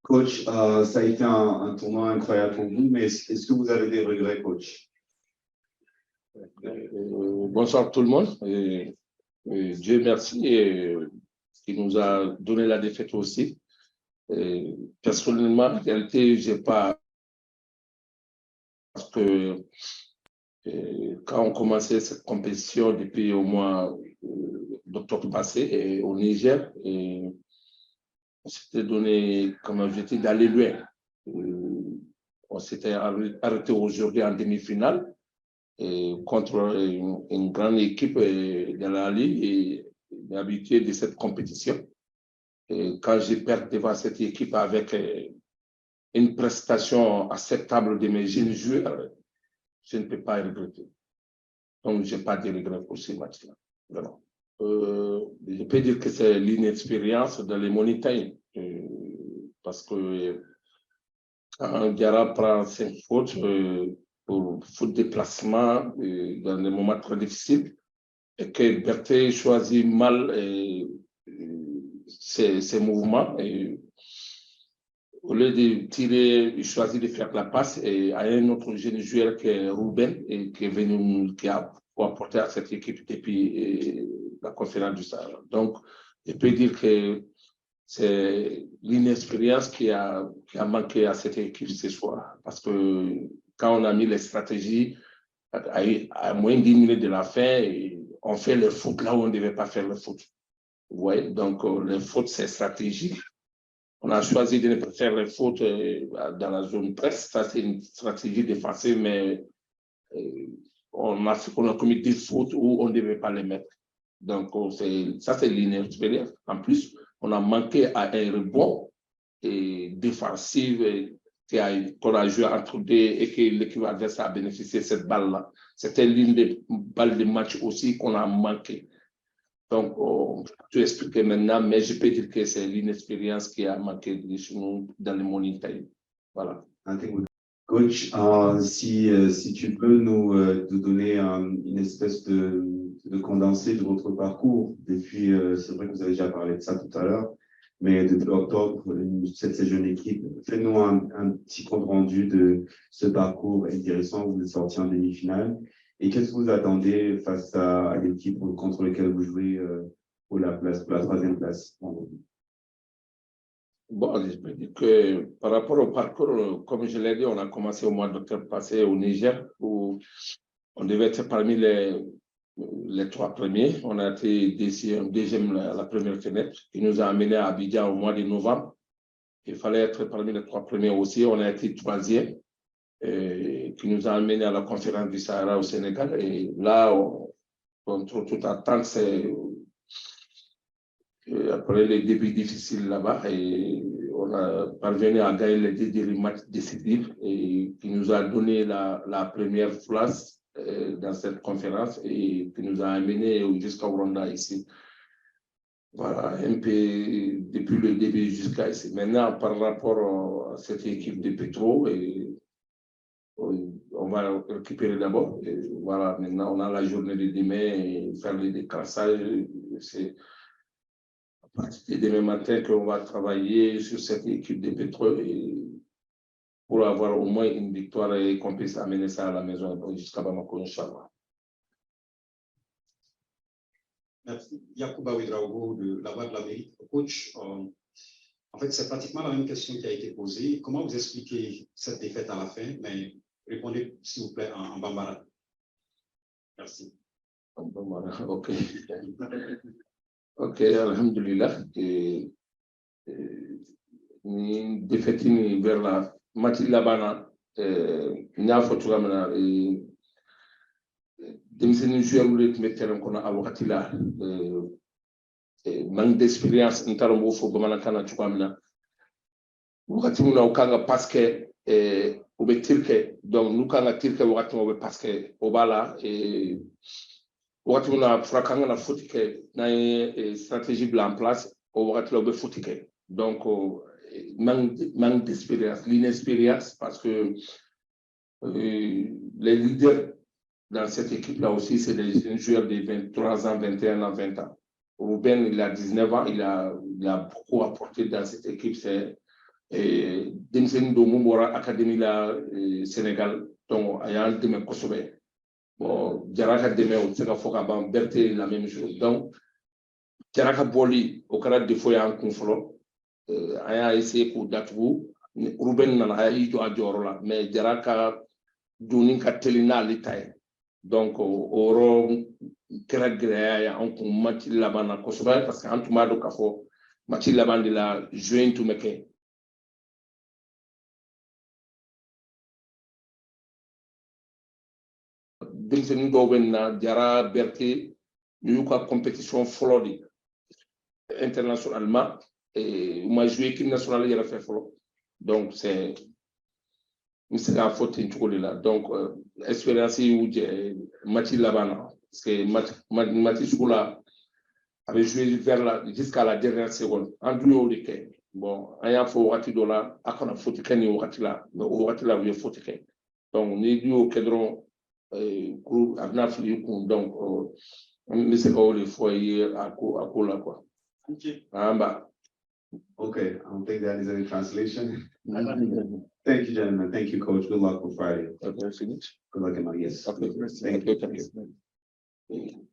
Coach, ça a été un tournoi incroyable pour vous, mais est-ce que vous avez des regrets, coach? Bonsoir tout le monde. Dieu merci qui nous a donné la défaite aussi. Personnellement, en réalité, j'ai pas, parce que quand on commençait cette compétition depuis au mois d'octobre passé au Niger, on s'était donné comme objectif d'aller loin. On s'était arrêté aujourd'hui en demi-finale contre une grande équipe de la Ligue et habituée de cette compétition. Et quand j'ai perdu devant cette équipe avec une prestation acceptable de mes jeunes joueurs, je ne peux pas regretter. Donc, je n'ai pas de regret pour ce match-là. Vraiment. Je peux dire que c'est l'inexpérience dans les money parce que quand Diarra prend 5 fautes pour faute de placement dans des moments très difficiles, et que Berthet choisit mal ses mouvements, et au lieu de tirer, il choisit de faire la passe à un autre jeune joueur qui est Ruben et qui est venu, qui a apporté à cette équipe depuis la conférence du Sahara. Donc, je peux dire que c'est l'inexpérience qui a manqué à cette équipe ce soir. Parce que quand on a mis les stratégies, à moins de 10 minutes de la fin, on fait le foot là où on ne devait pas faire le foot. Vous voyez? Donc, le foot, c'est stratégique. On a choisi de ne pas faire le foot dans la zone presse. Ça, c'est une stratégie défensive, mais on a commis des fautes où on ne devait pas les mettre. Donc, ça, c'est l'inexpérience. En plus, on a manqué à un rebond défensif qu'on a joué entre deux et que l'équipe adverse a bénéficié de cette balle-là. C'était l'une des balles de match aussi qu'on a manqué. Donc, je vais expliquer maintenant, mais je peux dire que c'est l'inexpérience qui a manqué dans le morning time. Voilà. Coach, si tu peux nous donner une espèce de condensé de votre parcours depuis, c'est vrai que vous avez déjà parlé de ça tout à l'heure, mais depuis octobre, cette jeune équipe, faites-nous un petit compte rendu de ce parcours intéressant où vous êtes sorti en demi-finale. Et qu'est-ce que vous attendez face à l'équipe contre laquelle vous jouez pour la troisième place? Bon, je peux dire que par rapport au parcours, comme je l'ai dit, on a commencé au mois d'octobre passé au Niger, où on devait être parmi les 3 premiers. On a été deuxième à la première fenêtre, qui nous a amené à Abidjan au mois de novembre. Il fallait être parmi les 3 premiers aussi. On a été 3e, qui nous a amené à la conférence du Sahara au Sénégal. Et là, contre toute attente, c'est après les débuts difficiles là-bas, et on a parvenu à gagner les 2 derniers matchs décisifs et qui nous a donné la première place dans cette conférence et qui nous a amené jusqu'au Rwanda ici. Voilà, un peu depuis le début jusqu'à ici. Maintenant, par rapport à cette équipe de Petro, on va récupérer d'abord. Voilà, maintenant, on a la journée de demain et faire les déclassages. C'est demain matin qu'on va travailler sur cette équipe de pétrole pour avoir au moins une victoire et qu'on puisse amener ça à la maison jusqu'à Bamako, Inch'Allah. Merci. Yacouba Ouedraogo de la Voix de l'Amérique. Coach, en fait, c'est pratiquement la même question qui a été posée. Comment vous expliquez cette défaite à la fin? Mais répondez, s'il vous plaît, en Bambara. Merci. En Bambara, OK. OK, alhamdulillah. Ni défaite vers la match labana n'a fa tugamana demseni joueur le mettere kono a wakati la manque d'expérience ntarombo fo bamana kana tugamana wakati muna ukanga parce que obetirke donc nukanga tirke wakati mo be parce que obala wakati muna frakanga na fotike na stratégie bla en place au wakati lo be fotike donc manque d'expérience, l'inexpérience, parce que les leaders dans cette équipe-là aussi, c'est des joueurs de 23 ans, 21 ans, 20 ans. Ruben, il a 19 ans, il a beaucoup apporté dans cette équipe. C'est denmisɛnnin don mun bɔra académie la Sénégal donc a y'an dɛmɛ kosɛbɛ bon Jara ka dɛmɛ o tɛ se ka fɔ ka ban Berthe la même chose donc Jara ka bɔli o kɛra défaut y'an kun fɔlɔ an y'a essayer k'o datugu Ruben nana a y'i jɔ a jɔyɔrɔ la mais Jara ka donni ka teli n'ale ta ye donc o yɔrɔ kɛra gɛlɛya ye an kun match laban na kosɛbɛ parce que an tun b'a dɔn k'a fɔ match laban de la juin tun bɛ kɛ denmisɛnnin dɔw bɛ na Jara Berthe u y'u ka compétition fɔlɔ de internationalement u ma joué équipe nationale yɛrɛ fɛ fɔlɔ donc c'est n bɛ se k'a fɔ ten cogo de la donc expérience y'u jɛ match laban na parce que match sugu la a bɛ joué vers la jusqu'à la dernière seconde an dun y'o de kɛ bon an y'a fɔ wagati dɔ la a kana faute kɛ nin wagati la mais o wagati la u ye faute kɛ donc ni dun y'o kɛ dɔrɔn a bɛna fili i kun donc n bɛ se k'o de fɔ i ye a ko la quoi. Okay, I don't think that is any translation. Thank you, gentlemen. Thank you, Coach. Good luck for Friday. Okay, finish. Good luck in my yes. Okay, Thank you. you.